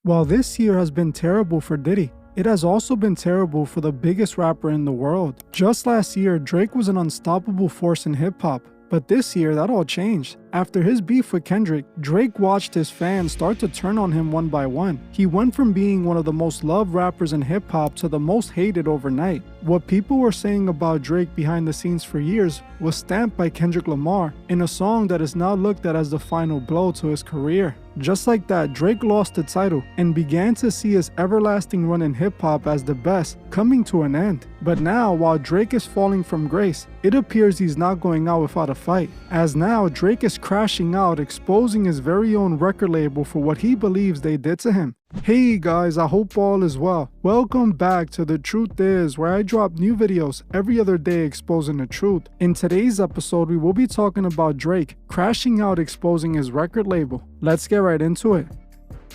While this year has been terrible for Diddy, it has also been terrible for the biggest rapper in the world. Just last year, Drake was an unstoppable force in hip-hop, but this year that all changed. After his beef with Kendrick, Drake watched his fans start to turn on him one by one. He went from being one of the most loved rappers in hip-hop to the most hated overnight. What people were saying about Drake behind the scenes for years was stamped by Kendrick Lamar in a song that is now looked at as the final blow to his career. Just like that, Drake lost the title and began to see his everlasting run in hip-hop as the best coming to an end. But now, while Drake is falling from grace, it appears he's not going out without a fight, as now Drake is crashing out, exposing his very own record label for what he believes they did to him. Hey guys, I hope all is well. Welcome back to The Truth Is, where I drop new videos every other day exposing the truth. In today's episode, we will be talking about Drake crashing out, exposing his record label. Let's get right into it.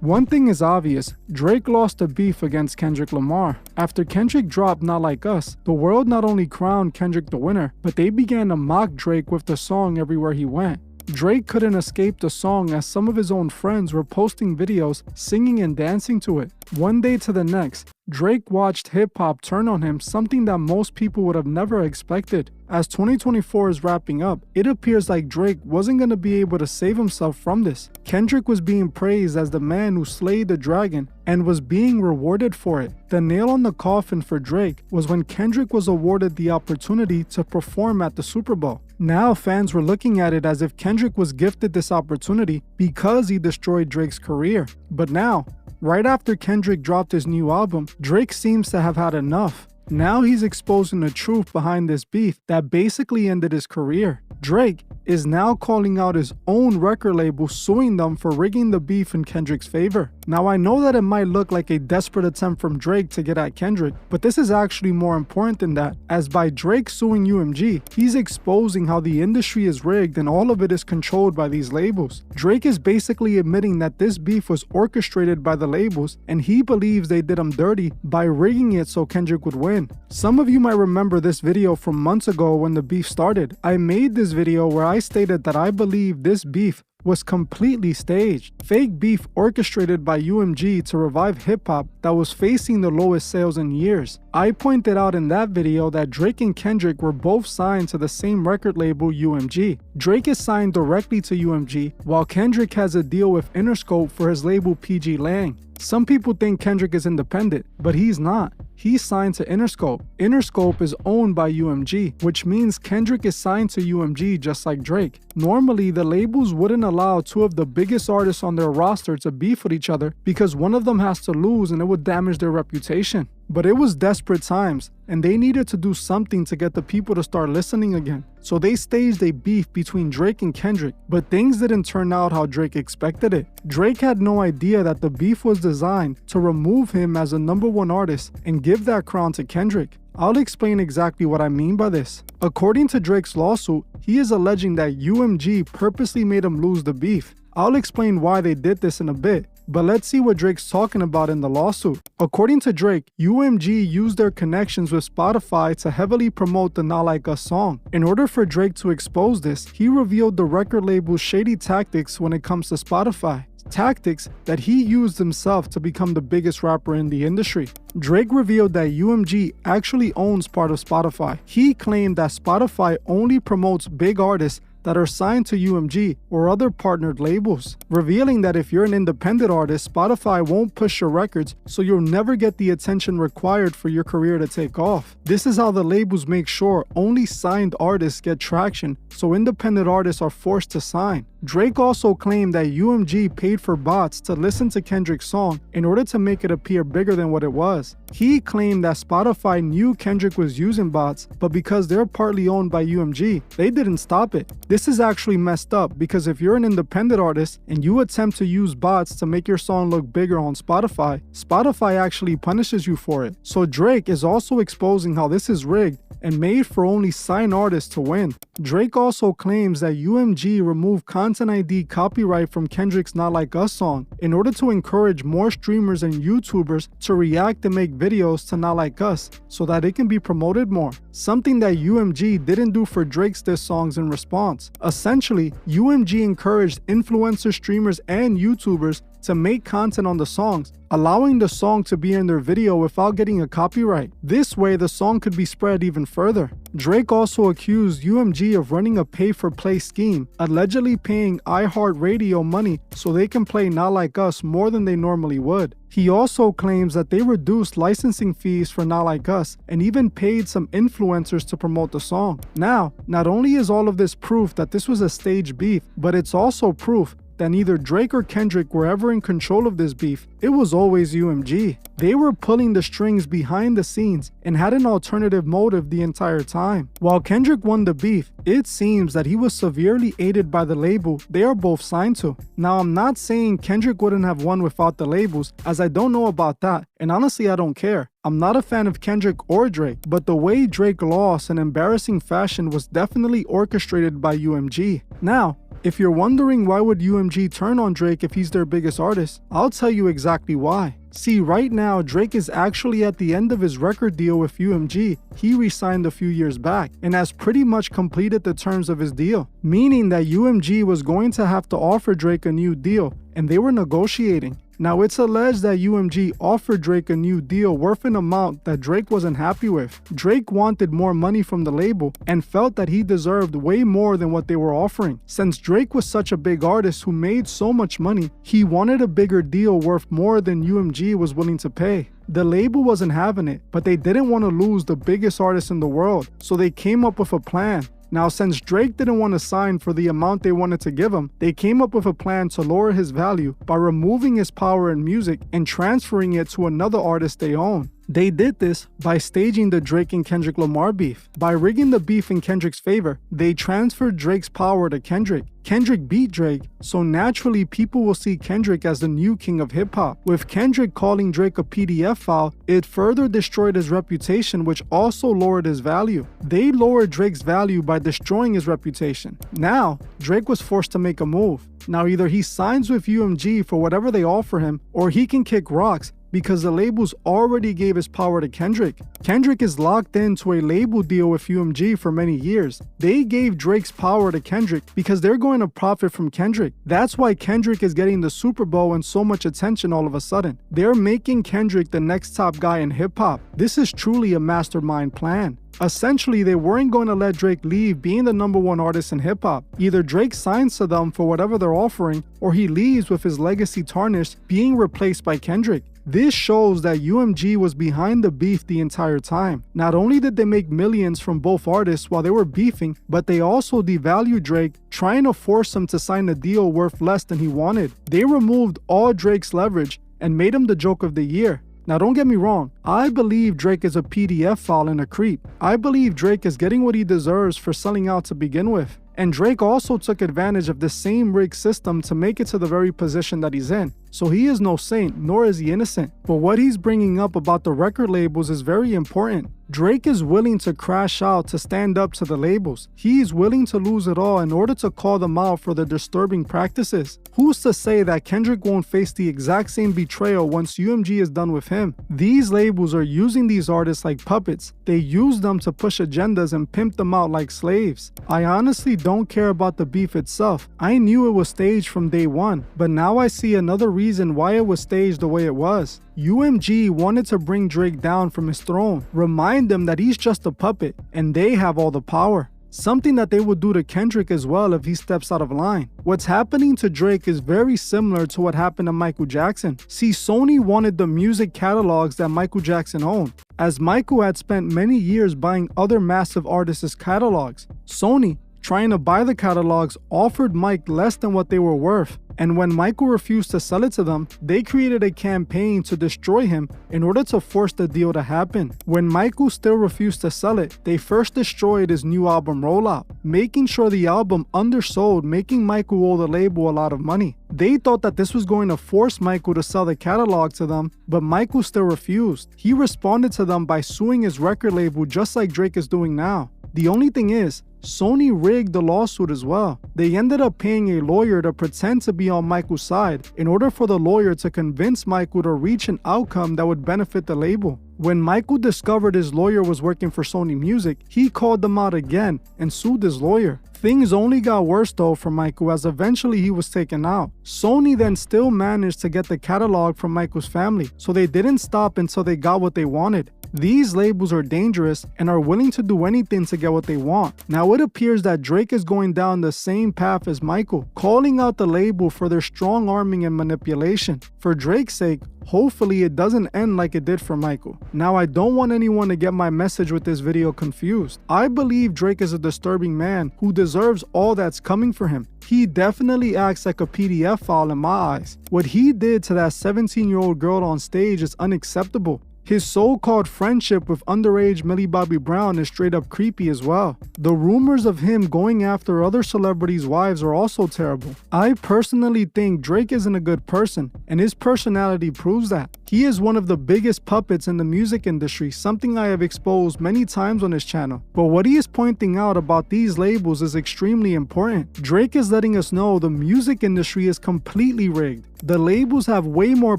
One thing is obvious, Drake lost a beef against Kendrick Lamar. After Kendrick dropped Not Like Us, the world not only crowned Kendrick the winner, but they began to mock Drake with the song everywhere he went. Drake couldn't escape the song as some of his own friends were posting videos singing and dancing to it. One day to the next, Drake watched hip-hop turn on him, something that most people would have never expected. As 2024 is wrapping up, it appears like Drake wasn't going to be able to save himself from this. Kendrick was being praised as the man who slayed the dragon and was being rewarded for it. The nail on the coffin for Drake was when Kendrick was awarded the opportunity to perform at the Super Bowl. Now fans were looking at it as if Kendrick was gifted this opportunity because he destroyed Drake's career. But now, right after Kendrick dropped his new album, Drake seems to have had enough. Now he's exposing the truth behind this beef that basically ended his career. Drake is now calling out his own record label, suing them for rigging the beef in Kendrick's favor. Now I know that it might look like a desperate attempt from Drake to get at Kendrick, but this is actually more important than that, as by Drake suing UMG, he's exposing how the industry is rigged and all of it is controlled by these labels. Drake is basically admitting that this beef was orchestrated by the labels and he believes they did him dirty by rigging it so Kendrick would win. Some of you might remember this video from months ago when the beef started. I made this video where I stated that I believe this beef was completely staged. Fake beef orchestrated by UMG to revive hip-hop that was facing the lowest sales in years. I pointed out in that video that Drake and Kendrick were both signed to the same record label, UMG. Drake is signed directly to UMG, while Kendrick has a deal with Interscope for his label PG Lang. Some people think Kendrick is independent, but he's not. He's signed to Interscope. Interscope is owned by UMG, which means Kendrick is signed to UMG just like Drake. Normally, the labels wouldn't allow two of the biggest artists on their roster to beef with each other because one of them has to lose and it would damage their reputation. But it was desperate times, and they needed to do something to get the people to start listening again. So they staged a beef between Drake and Kendrick, but things didn't turn out how Drake expected it. Drake had no idea that the beef was designed to remove him as a #1 artist and give that crown to Kendrick. I'll explain exactly what I mean by this. According to Drake's lawsuit, he is alleging that UMG purposely made him lose the beef. I'll explain why they did this in a bit, but let's see what Drake's talking about in the lawsuit. According to Drake, UMG used their connections with Spotify to heavily promote the Not Like Us song. In order for Drake to expose this, he revealed the record label's shady tactics when it comes to Spotify. Tactics that he used himself to become the biggest rapper in the industry. Drake revealed that UMG actually owns part of Spotify. He claimed that Spotify only promotes big artists that are signed to UMG or other partnered labels, revealing that if you're an independent artist, Spotify won't push your records, so you'll never get the attention required for your career to take off. This is how the labels make sure only signed artists get traction, so independent artists are forced to sign. Drake also claimed that UMG paid for bots to listen to Kendrick's song in order to make it appear bigger than what it was. He claimed that Spotify knew Kendrick was using bots, but because they're partly owned by UMG, they didn't stop it. This is actually messed up because if you're an independent artist and you attempt to use bots to make your song look bigger on Spotify, Spotify actually punishes you for it. So Drake is also exposing how this is rigged and made for only signed artists to win. Drake also claims that UMG removed Content ID copyright from Kendrick's Not Like Us song in order to encourage more streamers and YouTubers to react and make videos to Not Like Us so that it can be promoted more, something that UMG didn't do for Drake's diss songs in response. Essentially, UMG encouraged influencer streamers and YouTubers to make content on the songs, allowing the song to be in their video without getting a copyright. This way, the song could be spread even further. Drake also accused UMG of running a pay-for-play scheme, allegedly paying iHeartRadio money so they can play Not Like Us more than they normally would. He also claims that they reduced licensing fees for Not Like Us and even paid some influencers to promote the song. Now, not only is all of this proof that this was a staged beef, but it's also proof that neither Drake or Kendrick were ever in control of this beef. It was always UMG. They were pulling the strings behind the scenes and had an alternative motive the entire time. While Kendrick won the beef, it seems that he was severely aided by the label they are both signed to. Now, I'm not saying Kendrick wouldn't have won without the labels, as I don't know about that, and honestly I don't care. I'm not a fan of Kendrick or Drake, but the way Drake lost in embarrassing fashion was definitely orchestrated by UMG. Now, if you're wondering why would UMG turn on Drake if he's their biggest artist, I'll tell you exactly why. See, right now, Drake is actually at the end of his record deal with UMG he re-signed a few years back and has pretty much completed the terms of his deal, meaning that UMG was going to have to offer Drake a new deal, and they were negotiating. Now, it's alleged that UMG offered Drake a new deal worth an amount that Drake wasn't happy with. Drake wanted more money from the label and felt that he deserved way more than what they were offering. Since Drake was such a big artist who made so much money, he wanted a bigger deal worth more than UMG was willing to pay. The label wasn't having it, but they didn't want to lose the biggest artist in the world, so they came up with a plan. Now, since Drake didn't want to sign for the amount they wanted to give him, they came up with a plan to lower his value by removing his power in music and transferring it to another artist they own. They did this by staging the Drake and Kendrick Lamar beef. By rigging the beef in Kendrick's favor, they transferred Drake's power to Kendrick. Kendrick beat Drake, so naturally people will see Kendrick as the new king of hip-hop. With Kendrick calling Drake a PDF file, it further destroyed his reputation, which also lowered his value. They lowered Drake's value by destroying his reputation. Now, Drake was forced to make a move. Now, either he signs with UMG for whatever they offer him, or he can kick rocks, because the labels already gave his power to Kendrick. Kendrick is locked into a label deal with UMG for many years. They gave Drake's power to Kendrick because they're going to profit from Kendrick. That's why Kendrick is getting the Super Bowl and so much attention all of a sudden. They're making Kendrick the next top guy in hip-hop. This is truly a mastermind plan. Essentially, they weren't going to let Drake leave being the #1 artist in hip-hop. Either Drake signs to them for whatever they're offering, or he leaves with his legacy tarnished, being replaced by Kendrick. This shows that UMG was behind the beef the entire time. Not only did they make millions from both artists while they were beefing, but they also devalued Drake, trying to force him to sign a deal worth less than he wanted. They removed all Drake's leverage and made him the joke of the year. Now, don't get me wrong, I believe Drake is a PDF file and a creep. I believe Drake is getting what he deserves for selling out to begin with. And Drake also took advantage of the same rigged system to make it to the very position that he's in. So he is no saint, nor is he innocent. But what he's bringing up about the record labels is very important. Drake is willing to crash out to stand up to the labels. He's willing to lose it all in order to call them out for their disturbing practices. Who's to say that Kendrick won't face the exact same betrayal once UMG is done with him? These labels are using these artists like puppets. They use them to push agendas and pimp them out like slaves. I honestly don't care about the beef itself. I knew it was staged from day one, but now I see another reason why it was staged the way it was. UMG wanted to bring Drake down from his throne, remind him that he's just a puppet and they have all the power. Something that they would do to Kendrick as well if he steps out of line. What's happening to Drake is very similar to what happened to Michael Jackson. See, Sony wanted the music catalogs that Michael Jackson owned, as Michael had spent many years buying other massive artists' catalogs. Sony, trying to buy the catalogs, offered Mike less than what they were worth. And when Michael refused to sell it to them, they created a campaign to destroy him in order to force the deal to happen. When Michael still refused to sell it, they first destroyed his new album rollout, making sure the album undersold, making Michael owe the label a lot of money. They thought that this was going to force Michael to sell the catalog to them, but Michael still refused. He responded to them by suing his record label just like Drake is doing now. The only thing is, Sony rigged the lawsuit as well. They ended up paying a lawyer to pretend to be on Michael's side in order for the lawyer to convince Michael to reach an outcome that would benefit the label. When Michael discovered his lawyer was working for Sony Music, he called them out again and sued his lawyer. Things only got worse though for Michael, as eventually he was taken out. Sony then still managed to get the catalog from Michael's family, so they didn't stop until they got what they wanted. These labels are dangerous and are willing to do anything to get what they want. Now it appears that Drake is going down the same path as Michael, calling out the label for their strong arming and manipulation. For Drake's sake, hopefully it doesn't end like it did for Michael. Now I don't want anyone to get my message with this video confused. I believe Drake is a disturbing man who deserves all that's coming for him. He definitely acts like a PDF file in my eyes. What he did to that 17-year-old girl on stage is unacceptable. His so-called friendship with underage Millie Bobby Brown is straight up creepy as well. The rumors of him going after other celebrities' wives are also terrible. I personally think Drake isn't a good person, and his personality proves that. He is one of the biggest puppets in the music industry, something I have exposed many times on his channel. But what he is pointing out about these labels is extremely important. Drake is letting us know the music industry is completely rigged. The labels have way more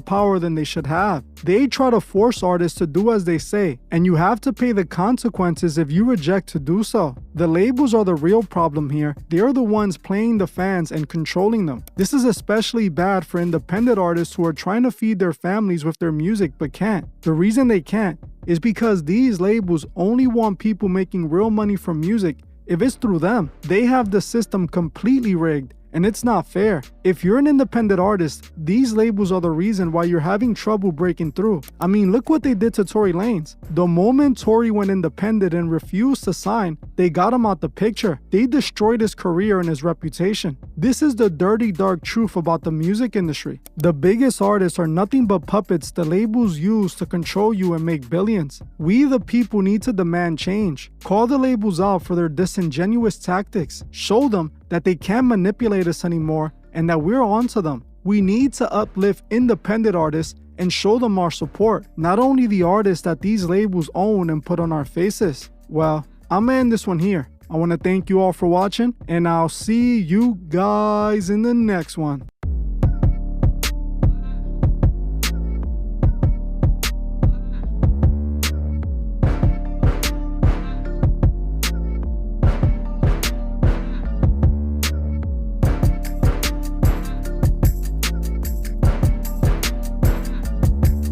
power than they should have. They try to force artists to do as they say, and you have to pay the consequences if you reject to do so. The labels are the real problem here. They are the ones playing the fans and controlling them. This is especially bad for independent artists who are trying to feed their families with their music but can't. The reason they can't is because these labels only want people making real money from music if it's through them. They have the system completely rigged, and it's not fair. If you're an independent artist, these labels are the reason why you're having trouble breaking through. I mean, look what they did to Tory Lanez. The moment Tory went independent and refused to sign, they got him out the picture. They destroyed his career and his reputation. This is the dirty, dark truth about the music industry. The biggest artists are nothing but puppets the labels use to control you and make billions. We the people need to demand change. Call the labels out for their disingenuous tactics. Show them that they can't manipulate us anymore and that we're onto them. We need to uplift independent artists and show them our support, not only the artists that these labels own and put on our faces. Well, I'm gonna end this one here. I want to thank you all for watching, and I'll see you guys in the next one.